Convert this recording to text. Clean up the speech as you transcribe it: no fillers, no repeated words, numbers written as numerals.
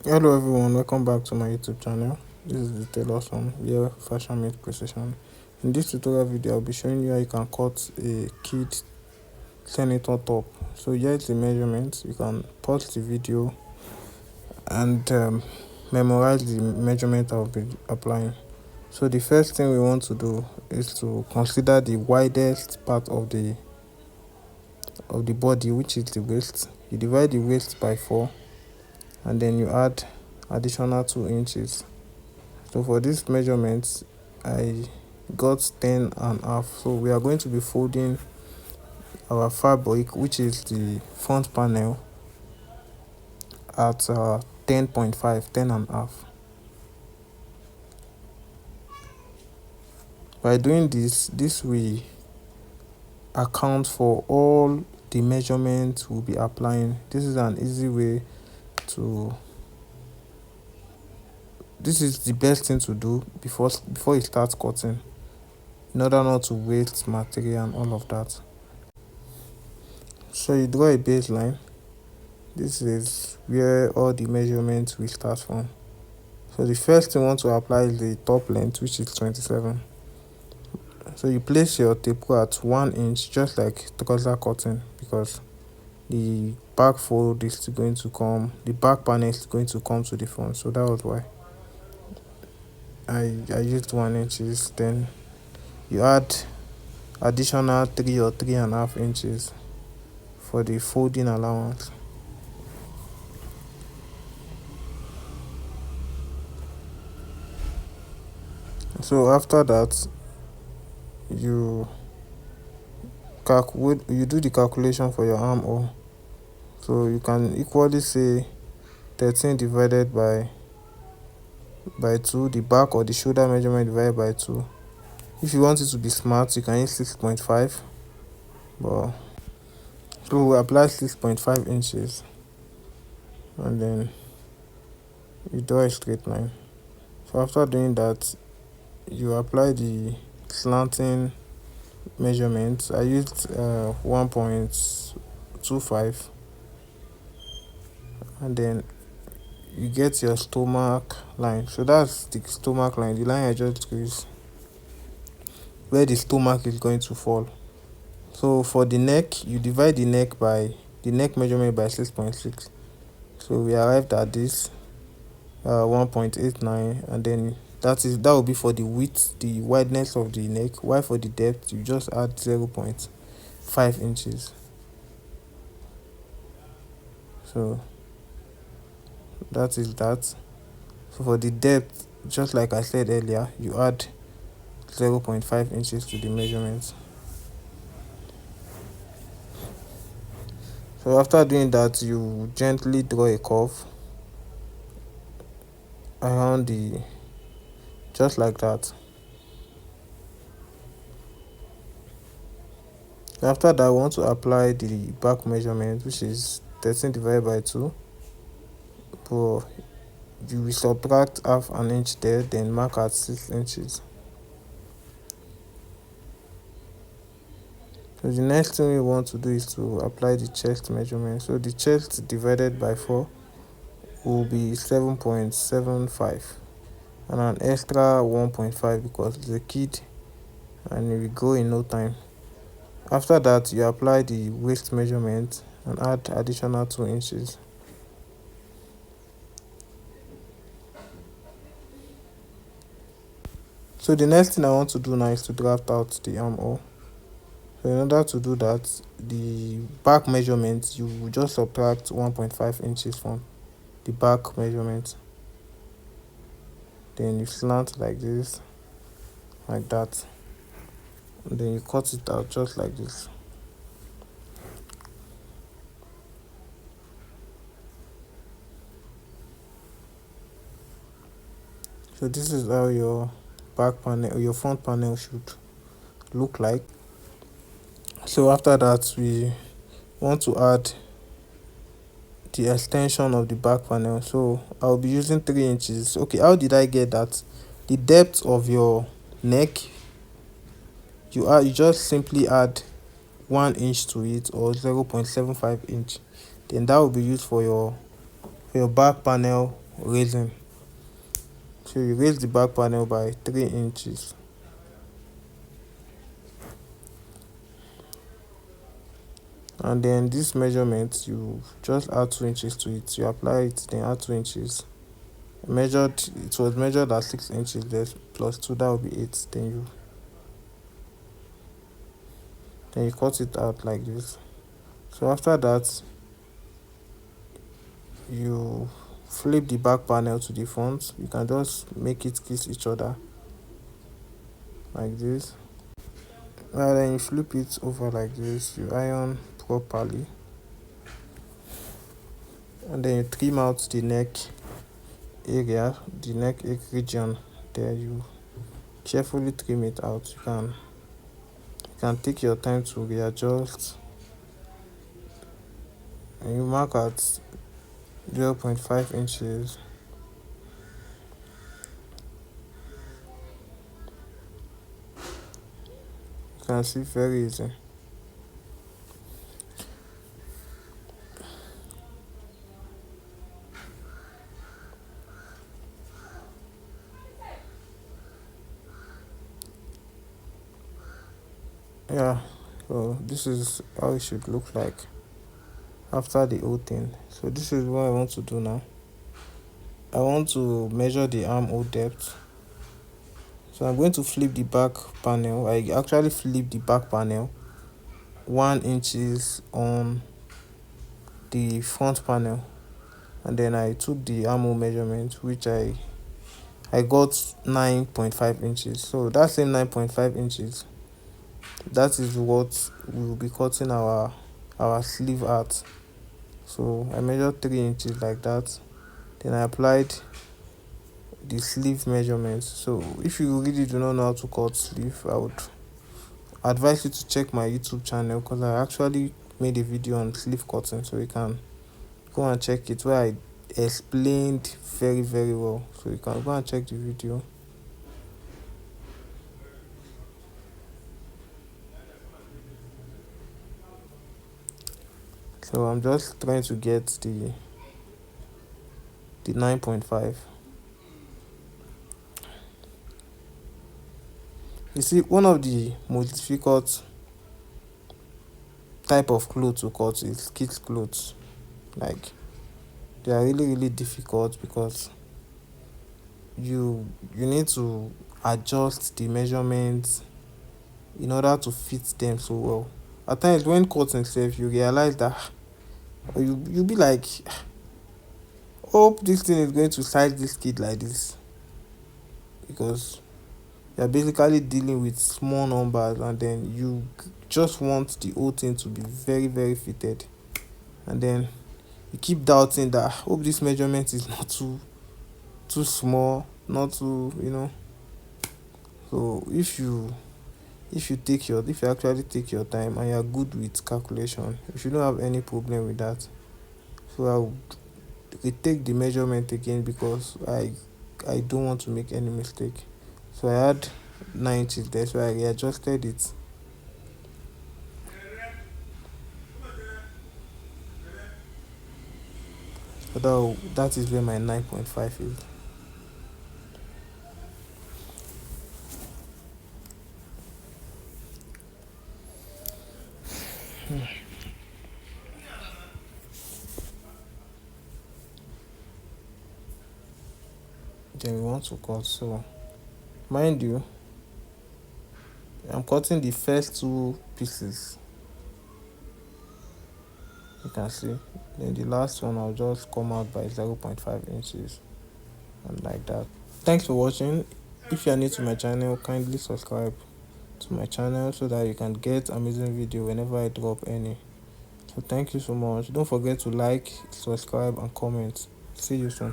Hello everyone, welcome back to my YouTube channel. This is the Tailor Son, where fashion meets precision. In this tutorial video, I'll be showing you how you can cut a kid senator top. So here's the measurements. You can pause the video and memorize the measurement I'll be applying. So the first thing we want to do is to consider the widest part of the body, which is the waist. You divide the waist by 4 and then you add additional 2 inches. So for this measurement I got 10 and a half. So we are going to be folding our fabric, which is the front panel, at 10.5, 10 and a half. By doing this will account for all the measurements we'll be applying. This is an easy way to this is the best thing to do before you start cutting, in order not to waste material and all of that. So you draw a baseline. This is where all the measurements will start from. So the first thing you want to apply is the top length, which is 27. So you place your tape at 1 inch, just like trouser cutting, because the back fold is going to come, the back panel is going to come to the front. So that was why I used 1 inches. Then you add additional 3 or 3.5 inches for the folding allowance. So after that, you do the calculation for your armhole. So you can equally say 13 divided by 2, the back or the shoulder measurement divided by 2. If you want it to be smart, you can use 6.5, but so we apply 6.5 inches and then you draw a straight line. So after doing that, you apply the slanting measurements. I used 1.25, and then you get your stomach line. So that's the stomach line, the line I just drew is where the stomach is going to fall. So for the neck, you divide the neck measurement by 6.6. So we arrived at this 1.89, and then that will be for the width, the wideness of the neck, while for the depth you just add 0.5 inches. So that is that. So for the depth, just like I said earlier, you add 0.5 inches to the measurement. So after doing that, you gently draw a curve around just like that. After that, I want to apply the back measurement, which is 13 divided by 2, but you will subtract half an inch there, then mark at 6 inches. So the next thing we want to do is to apply the chest measurement. So the chest divided by 4 will be 7.75, and an extra 1.5 because it's a kid and it will go in no time. After that, you apply the waist measurement and add additional 2 inches. So the next thing I want to do now is to draft out the armhole. So in order to do that, the back measurement, you will just subtract 1.5 inches from the back measurement. Then you slant like this, like that, and then you cut it out just like this. So this is how your back panel or your front panel should look like. So after that, we want to add the extension of the back panel. So I'll be using 3 inches. Okay, how did I get that? The depth of your neck, you just simply add 1 inch to it, or 0.75 inch. Then that will be used for your back panel raising. So you raise the back panel by 3 inches. And then this measurement, you just add 2 inches to it. You apply it, then add 2 inches. It was measured at 6 inches, there's plus 2, that will be 8. Then you cut it out like this. So after that, you flip the back panel to the front. You can just make it kiss each other like this. And then you flip it over like this. You iron properly, and then you trim out the neck area, the neck region. There, you carefully trim it out. You can take your time to readjust, and you mark at 0.5 inches. You can see, very easy. Yeah, so this is how it should look like after the whole thing. So this is what I want to do now. I want to measure the armhole depth. So I'm going to flip the back panel. I actually flip the back panel 1 inches on the front panel, and then I took the armhole measurement, which I got 9.5 inches. So that same 9.5 inches, that is what we will be cutting our sleeve at. So I measured 3 inches like that. Then I applied the sleeve measurements. So if you really do not know how to cut sleeve, I would advise you to check my YouTube channel, because I actually made a video on sleeve cutting, so you can go and check it, where I explained very very well. So you can go and check the video. So I'm just trying to get the 9.5. You see, one of the most difficult type of clothes to cut is kids clothes. Like, they are really really difficult, because you need to adjust the measurements in order to fit them so well. At times when cutting sef, you realize that, or you be like, hope this thing is going to size this kid like this, because you're basically dealing with small numbers, and then you just want the whole thing to be very very fitted, and then you keep doubting that, hope this measurement is not too small, not too, so if you actually take your time and you're good with calculation, you should not have any problem with that. So I would retake the measurement again, because I don't want to make any mistake. So I had 9 inches there, so I readjusted it. So that is where my 9.5 is. Then we want to cut. So mind you, I'm cutting the first two pieces, you can see. Then the last one, I'll just come out by 0.5 inches, and like that. Thanks for watching. If you are new to my channel, kindly subscribe to my channel, so that you can get amazing video whenever I drop any. So thank you so much. Don't forget to like, subscribe and comment. See you soon.